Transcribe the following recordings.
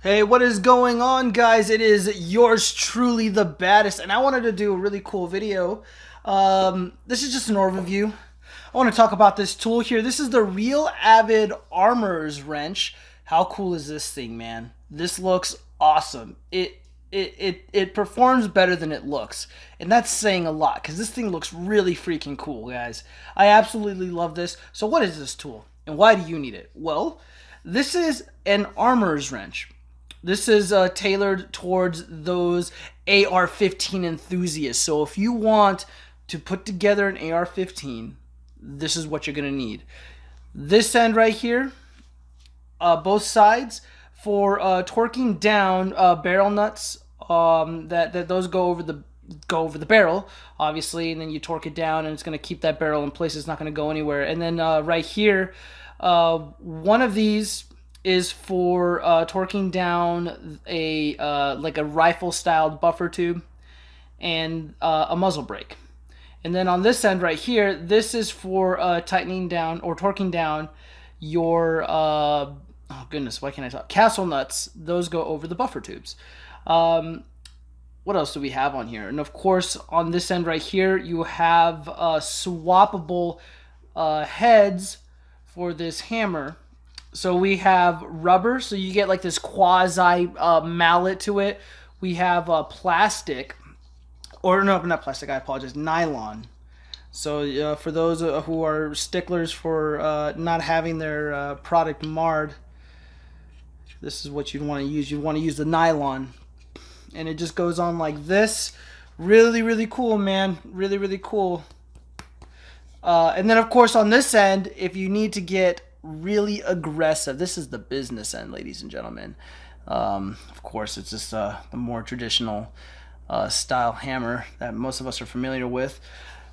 Hey, what is going on, guys? It is yours truly, the baddest, and I wanted to do a really cool video. This is just an overview. I want to talk about this tool here. This is the Real Avid Armor's Wrench. How cool is this thing, man? This looks awesome. It performs better than it looks, and that's saying a lot because this thing looks really freaking cool, guys. I absolutely love this. So, what is this tool, and why do you need it? Well, this is an armor's wrench. This is tailored towards those AR-15 enthusiasts. So if you want to put together an AR-15, this is what you're going to need. This end right here, both sides, for torquing down barrel nuts. That those go over the barrel, obviously, and then you torque it down, and it's going to keep that barrel in place. It's not going to go anywhere. And then right here, one of these is for torquing down a like a rifle styled buffer tube and a muzzle brake. And then on this end right here, this is for tightening down or torquing down your oh goodness, why can't I talk? Castle nuts. Those go over the buffer tubes. What else do we have on here? And of course, on this end right here, you have swappable heads for this hammer. So we have rubber, so you get like this quasi mallet to it. We have plastic, or no, not plastic, I apologize, nylon. So for those who are sticklers for not having their product marred, this is what you'd want to use. You'd want to use the nylon. And it just goes on like this. Really, really cool, man. Really, really cool. And then, of course, on this end, if you need to get really aggressive, this is the business end, ladies and gentlemen. Of course, it's just the more traditional style hammer that most of us are familiar with.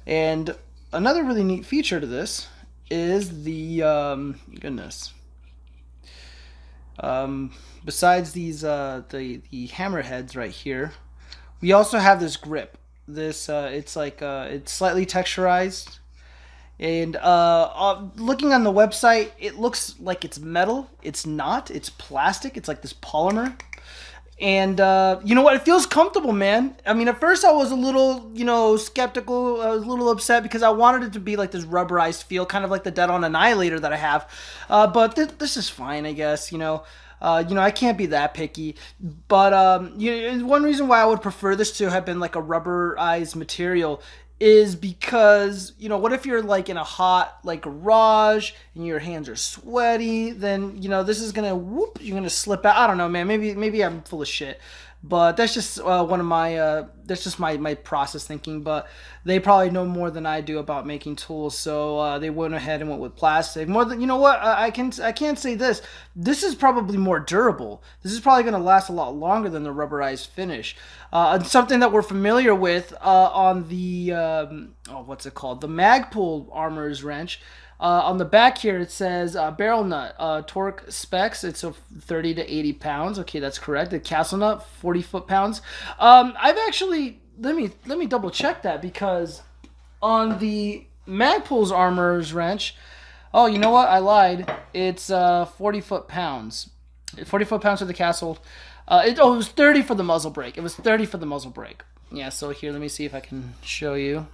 And another really neat feature to this is the goodness. Besides these the hammer heads right here, we also have this grip. This it's like it's slightly texturized. And looking on the website, it looks like it's metal. It's not. It's plastic. It's like this polymer. And you know what? It feels comfortable, man. I mean, at first I was a little, skeptical. I was a little upset because I wanted it to be like this rubberized feel, kind of like the Dead on Annihilator that I have. But this is fine, I guess. I can't be that picky. But one reason why I would prefer this to have been like a rubberized material is because, what if you're like in a hot like garage and your hands are sweaty, then this is gonna you're gonna slip out. I don't know, man. Maybe I'm full of shit, but that's just one of my that's just my process thinking. But they probably know more than I do about making tools, so they went ahead and went with plastic. More than I can't say this. This is probably more durable. This is probably gonna last a lot longer than the rubberized finish. And something that we're familiar with on the what's it called? The Magpul armor's wrench. On the back here, it says barrel nut torque specs. It's 30 to 80 pounds. Okay, that's correct. The castle nut, 40 foot-pounds. I've actually let me double check that, because on the Magpul's armor's wrench, oh, you know what? I lied. It's 40 foot-pounds. 40 foot-pounds for the castle. It was 30 for the muzzle brake. It was 30 for the muzzle brake. Yeah. So here, let me see if I can show you.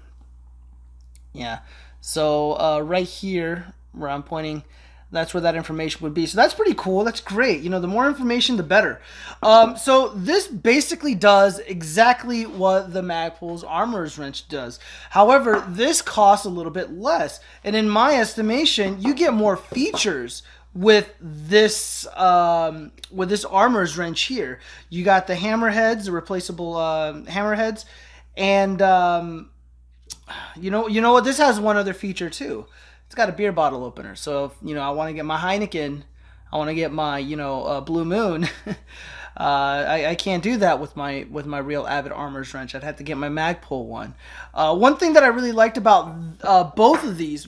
Yeah. So right here where I'm pointing, that's where that information would be. So that's pretty cool. That's great. The more information, the better. So this basically does exactly what the Magpul's armor's wrench does. However, this costs a little bit less. And in my estimation, you get more features with this armor's wrench here. You got the hammer heads, the replaceable hammer heads, and you know what? This has one other feature too. It's got a beer bottle opener. So if, I want to get my Heineken, I want to get my Blue Moon. I can't do that with my Real Avid Armor's wrench. I'd have to get my Magpul one. One thing that I really liked about both of these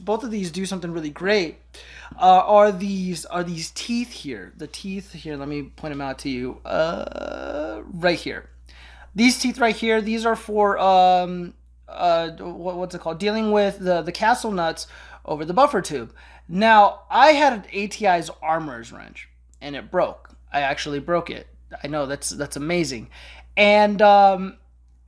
do something really great. Are these teeth here? The teeth here. Let me point them out to you. Right here. These teeth right here. These are for what's it called? Dealing with the castle nuts over the buffer tube. Now, I had an ATI's armor's wrench, and it broke. I actually broke it. I know that's amazing, and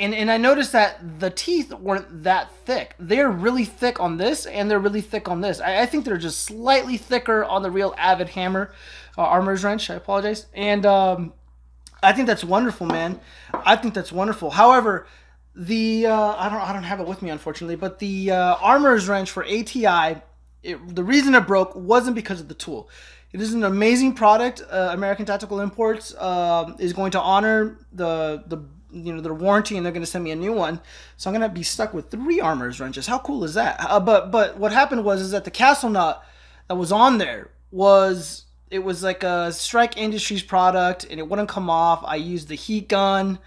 and I noticed that the teeth weren't that thick. They're really thick on this, and they're really thick on this. I think they're just slightly thicker on the real Avid hammer, armor's wrench. I apologize, and I think that's wonderful, man. I think that's wonderful. However, the I don't have it with me, unfortunately, but the armor's wrench for ATI, the reason it broke wasn't because of the tool. It is an amazing product. American Tactical Imports is going to honor their warranty, and they're going to send me a new one. So I'm going to be stuck with 3 armor's wrenches. How cool is that? But what happened is that the castle nut that was on there was like a Strike Industries product, and it wouldn't come off. I used the heat gun.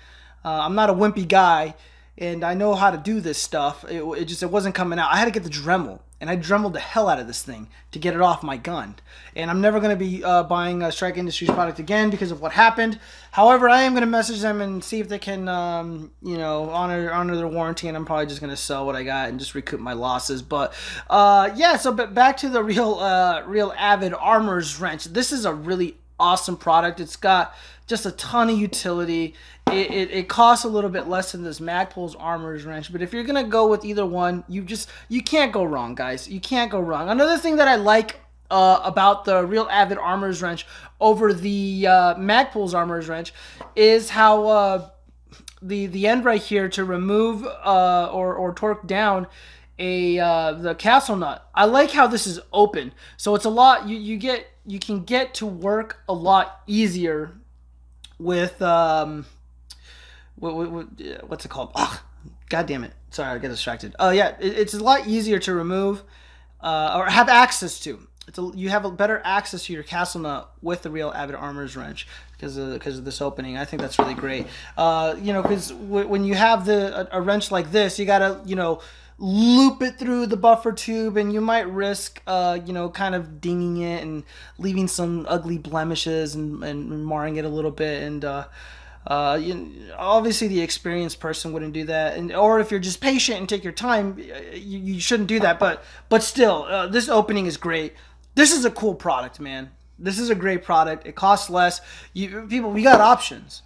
I'm not a wimpy guy, and I know how to do this stuff. It wasn't coming out. I had to get the Dremel, and I Dremeled the hell out of this thing to get it off my gun. And I'm never going to be buying a Strike Industries product again because of what happened. However, I am going to message them and see if they can, honor their warranty, and I'm probably just going to sell what I got and just recoup my losses. But but back to the real Avid armor's wrench. This is a really awesome product. It's got just a ton of utility. It costs a little bit less than this Magpul's armor's wrench, but if you're gonna go with either one, you can't go wrong, guys. You can't go wrong. Another thing that I like about the real Avid armor's wrench over the Magpul's armor's wrench is how the end right here to remove or torque down the castle nut. I like how this is open, so it's a lot. You can get to work a lot easier with what's it called? Oh, God damn it! Sorry, I get distracted. Oh yeah, it's a lot easier to remove or have access to. You have a better access to your castle nut with the real Avid armor's wrench because of this opening. I think that's really great. Because when you have a wrench like this, you gotta loop it through the buffer tube, and you might risk kind of dinging it and leaving some ugly blemishes and marring it a little bit. And obviously the experienced person wouldn't do that, or if you're just patient and take your time, you shouldn't do that. But still, this opening is great. This is a cool product, man. This is a great product. It costs less. We got options.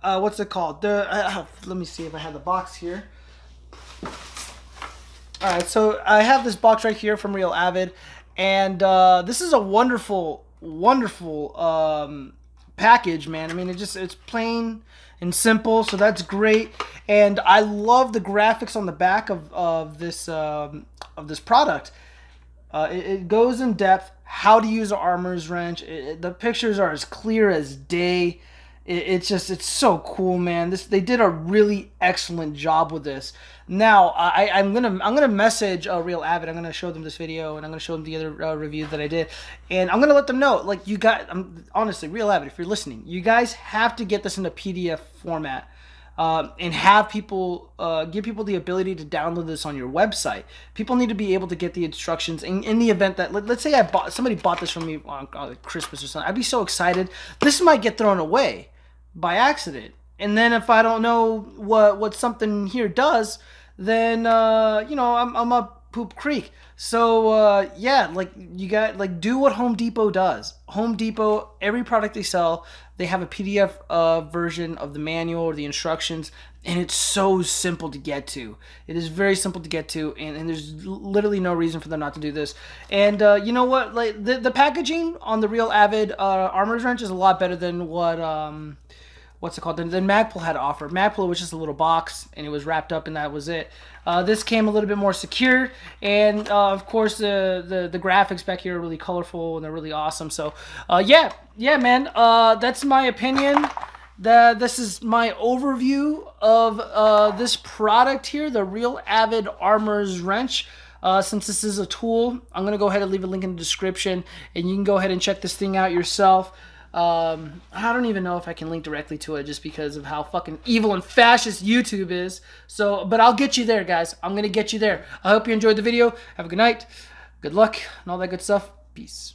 What's it called? Let me see if I have the box here. All right, so I have this box right here from Real Avid, and this is a wonderful package, man. I mean, it's plain and simple, so that's great. And I love the graphics on the back of this product. It goes in depth how to use an armor's wrench. The pictures are as clear as day. It's so cool, man. They did a really excellent job with this. Now I'm gonna message Real Avid. I'm gonna show them this video, and I'm gonna show them the other review that I did, and I'm gonna let them know, like, honestly, Real Avid, if you're listening, you guys have to get this in a PDF format. And have people give people the ability to download this on your website. People need to be able to get the instructions in the event that let's say somebody bought this from me on Christmas or something. I'd be so excited. This might get thrown away by accident, and then if I don't know what something here does, then I'm up poop creek. So do what Home Depot does. Home Depot, every product they sell, they have a PDF version of the manual or the instructions, and it's so simple to get to. It is very simple to get to, and there's literally no reason for them not to do this. And you know what? Like the packaging on the Real Avid armor's wrench is a lot better than what's it called? Then Magpul had to offer. Magpul was just a little box, and it was wrapped up, and that was it. This came a little bit more secure, and of course the graphics back here are really colorful and they're really awesome. So yeah, man. That's my opinion. This is my overview of this product here, the Real Avid armor's wrench. Since this is a tool, I'm gonna go ahead and leave a link in the description, and you can go ahead and check this thing out yourself. I don't even know if I can link directly to it just because of how fucking evil and fascist YouTube is. So, but I'll get you there, guys. I'm gonna get you there. I hope you enjoyed the video. Have a good night, good luck, and all that good stuff. Peace.